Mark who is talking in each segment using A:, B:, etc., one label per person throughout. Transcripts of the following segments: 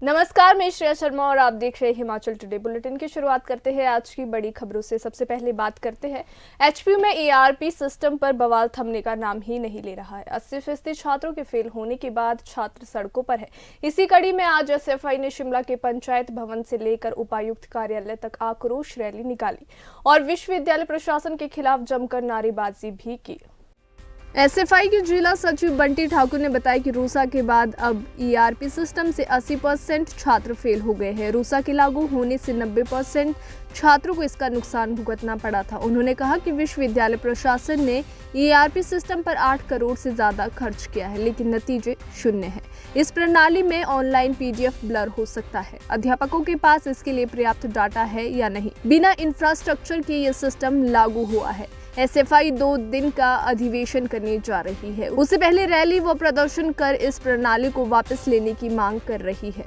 A: नमस्कार, मैं श्रेया शर्मा और आप देख रहे हैं हिमाचल टुडे बुलेटिन की शुरुआत करते हैं आज की बड़ी खबरों से। सबसे पहले बात करते हैं एचपीयू में ईआरपी सिस्टम पर बवाल थमने का नाम ही नहीं ले रहा है। 80% छात्रों के फेल होने के बाद छात्र सड़कों पर है। इसी कड़ी में आज एसएफआई ने शिमला के पंचायत भवन से लेकर उपायुक्त कार्यालय तक आक्रोश रैली निकाली और विश्वविद्यालय प्रशासन के खिलाफ जमकर नारेबाजी भी की। एसएफआई के जिला सचिव बंटी ठाकुर ने बताया कि रूसा के बाद अब ईआरपी सिस्टम से 80% छात्र फेल हो गए हैं। रूसा के लागू होने से 90% छात्रों को इसका नुकसान भुगतना पड़ा था। उन्होंने कहा कि विश्वविद्यालय प्रशासन ने ईआरपी सिस्टम पर 8 करोड़ से ज्यादा खर्च किया है, लेकिन नतीजे शून्य है। इस प्रणाली में ऑनलाइन पीडीएफ ब्लर हो सकता है। अध्यापकों के पास इसके लिए पर्याप्त डाटा है या नहीं। बिना इंफ्रास्ट्रक्चर के ये सिस्टम लागू हुआ है। एसएफआई 2 दिन का अधिवेशन करने जा रही है। उससे पहले रैली व प्रदर्शन कर इस प्रणाली को वापस लेने की मांग कर रही है।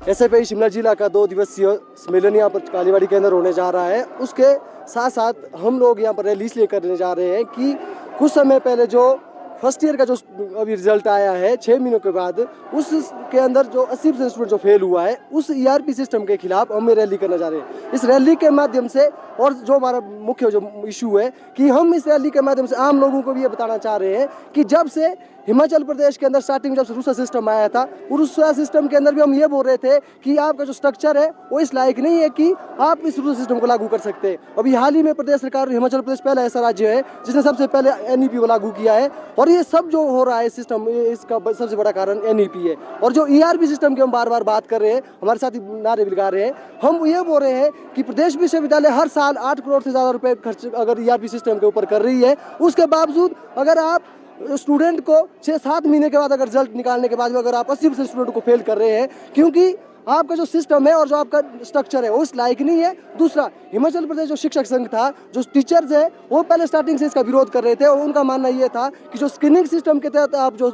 B: एसएफआई शिमला जिला का 2 दिवसीय सम्मेलन यहाँ पर कालीबाड़ी के अंदर होने जा रहा है। उसके साथ साथ हम लोग यहाँ पर रैली इसलिए करने जा रहे हैं कि कुछ समय पहले जो फर्स्ट ईयर का जो अभी रिजल्ट आया है 6 महीनों के बाद, उसके अंदर जो 80% स्टूडेंट जो फेल हुआ है, उस ईआरपी सिस्टम के खिलाफ हम रैली करने जा रहे हैं। इस रैली के माध्यम से और जो हमारा मुख्य जो इशू है कि हम इस रैली के माध्यम से आम लोगों को भी ये बताना चाह रहे हैं कि जब से हिमाचल प्रदेश के अंदर स्टार्टिंग जब से रूसा सिस्टम आया था, रूसा सिस्टम के अंदर भी हम ये बोल रहे थे कि आपका जो स्ट्रक्चर है वो इस लायक नहीं है कि आप इस रूसा सिस्टम को लागू कर सकते हैं। अभी हाल ही में प्रदेश सरकार हिमाचल प्रदेश पहला ऐसा राज्य है जिसने सबसे पहले एनईपी को लागू किया है और ये सब जो हो रहा है सिस्टम, इसका सबसे बड़ा कारण एनईपी है। और जो ईआरपी सिस्टम की हम बार बार बात कर रहे हैं, हमारे साथ नारे भी लगा रहे हैं, हम ये बोल रहे हैं कि प्रदेश विश्वविद्यालय हर साल 8 करोड़ से ज़्यादा रुपए खर्च अगर ईआरपी सिस्टम के ऊपर कर रही है, उसके बावजूद अगर आप स्टूडेंट को 6-7 महीने के बाद अगर रिजल्ट निकालने के बाद भी अगर आप 80% स्टूडेंट को फेल कर रहे हैं, क्योंकि आपका जो सिस्टम है और जो आपका स्ट्रक्चर है वो इस लायक नहीं है। दूसरा, हिमाचल प्रदेश जो शिक्षक संघ था, जो टीचर्स है, वो पहले स्टार्टिंग से इसका विरोध कर रहे थे और उनका मानना ये था कि जो स्क्रीनिंग सिस्टम के तहत आप जो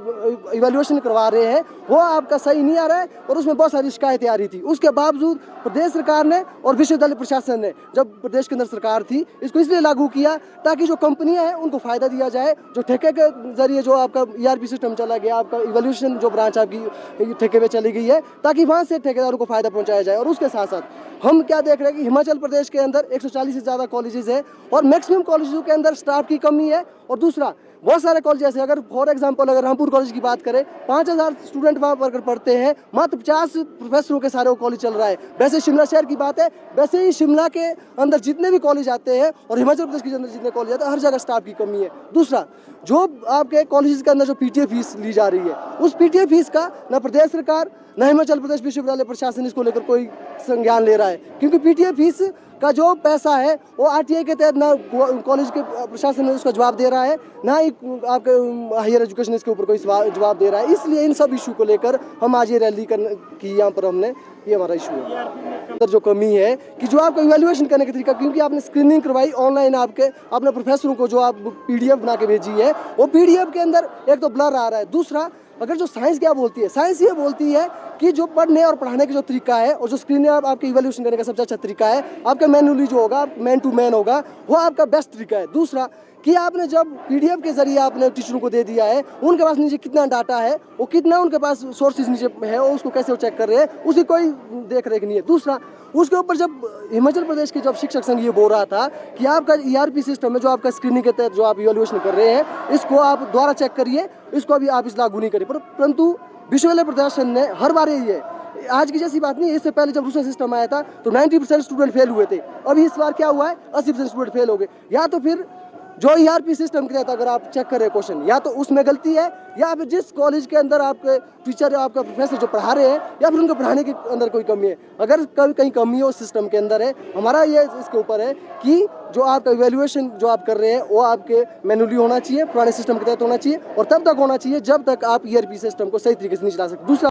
B: इवैल्यूएशन करवा रहे हैं वो आपका सही नहीं आ रहा है और उसमें बहुत सारी शिकायतें आ रही थी। उसके बावजूद प्रदेश सरकार ने और विश्वविद्यालय प्रशासन ने, जब प्रदेश के अंदर सरकार थी, इसको इसलिए लागू किया ताकि जो कंपनियां हैं उनको फायदा दिया जाए। जो ठेके के जरिए जो आपका ईआरपी सिस्टम चला गया, आपका इवैल्यूएशन जो ब्रांच आपकी ठेके पे चली गई है, ताकि वहाँ से ठेकेदारों को फायदा पहुंचाया जाए। और उसके साथ साथ हम क्या देख रहे हैं कि हिमाचल प्रदेश के अंदर 140 से ज़्यादा कॉलेजेस है और मैक्सिमम कॉलेजों के अंदर स्टाफ की कमी है। और दूसरा, बहुत सारे कॉलेज ऐसे, अगर फॉर एग्जांपल अगर रामपुर कॉलेज की बात करें, 5000 स्टूडेंट वहाँ पर पढ़ते हैं, मात्र 50 प्रोफेसरों के सारे वो कॉलेज चल रहा है। वैसे शिमला शहर की बात है, वैसे ही शिमला के अंदर जितने भी कॉलेज आते हैं और हिमाचल प्रदेश के अंदर जितने कॉलेज आते हैं, हर जगह स्टाफ की कमी है। दूसरा, जो आपके कॉलेज के अंदर जो पीटीए फीस ली जा रही है, उस पीटीए फीस का न प्रदेश सरकार न हिमाचल प्रदेश विश्वविद्यालय प्रशासन इसको लेकर कोई संज्ञान ले रहा है, क्योंकि पीटीए फीस का जो पैसा है वो आरटीआई के तहत ना कॉलेज के प्रशासन ने उसका जवाब दे रहा है, ना ही आपके हायर एजुकेशन इसके ऊपर कोई जवाब दे रहा है। इसलिए इन सब इशू को लेकर हम आज ये रैली की यहाँ पर हमने, ये हमारा इशू है। जो कमी है कि जो आपका इवैल्यूएशन करने का तरीका, क्योंकि आपने स्क्रीनिंग करवाई ऑनलाइन, आपने प्रोफेसरों को जो आप पीडीएफ बना के भेजी है, वो पीडीएफ के अंदर एक तो ब्लर आ रहा है। दूसरा, अगर जो साइंस क्या बोलती है, साइंस ये बोलती है कि जो पढ़ने और पढ़ाने का जो तरीका है और जो स्क्रीनिंग आपके इवैल्यूएशन करने का सबसे अच्छा तरीका है, आपका मैनुअली जो होगा, मैन टू मैन होगा, वो आपका बेस्ट तरीका है। दूसरा कि आपने जब पीडीएफ के जरिए आपने टीचरों को दे दिया है, उनके पास नीचे कितना डाटा है, वो कितना उनके पास सोर्सेज नीचे है, उसको कैसे वो चेक कर रहे हैं, उसकी कोई देख रेख नहीं है। दूसरा, उसके ऊपर जब हिमाचल प्रदेश के जब शिक्षक संघ ये बोल रहा था कि आपका ईआरपी सिस्टम है, जो आपका स्क्रीनिंग के तहत जो आप इवैल्यूएशन कर रहे हैं, इसको आप दोबारा चेक करिए, इसको अभी आप इस लागू नहीं करिए। परंतु विश्वविद्यालय प्रशासन ने हर बार यही है, आज की जैसी बात नहीं है। इससे पहले जब रूसा सिस्टम आया था तो 90% स्टूडेंट फेल हुए थे, अभी इस बार क्या हुआ है, 80% स्टूडेंट फेल हो गए। या तो फिर जो ईआरपी सिस्टम के तहत अगर आप चेक करें क्वेश्चन, या तो उसमें गलती है, या फिर जिस कॉलेज के अंदर आपके टीचर या आपका प्रोफेसर जो पढ़ा रहे हैं, या फिर उनके पढ़ाने के अंदर कोई कमी है। अगर कहीं कमी हो सिस्टम के अंदर है, हमारा ये इसके ऊपर है कि जो आपका इवैल्यूएशन जो आप कर रहे हैं वो आपके मैनुअली होना चाहिए, पुराने सिस्टम के तहत होना चाहिए और तब तक होना चाहिए जब तक आप ईआरपी सिस्टम को सही तरीके से नहीं चला सकते। दूसरा,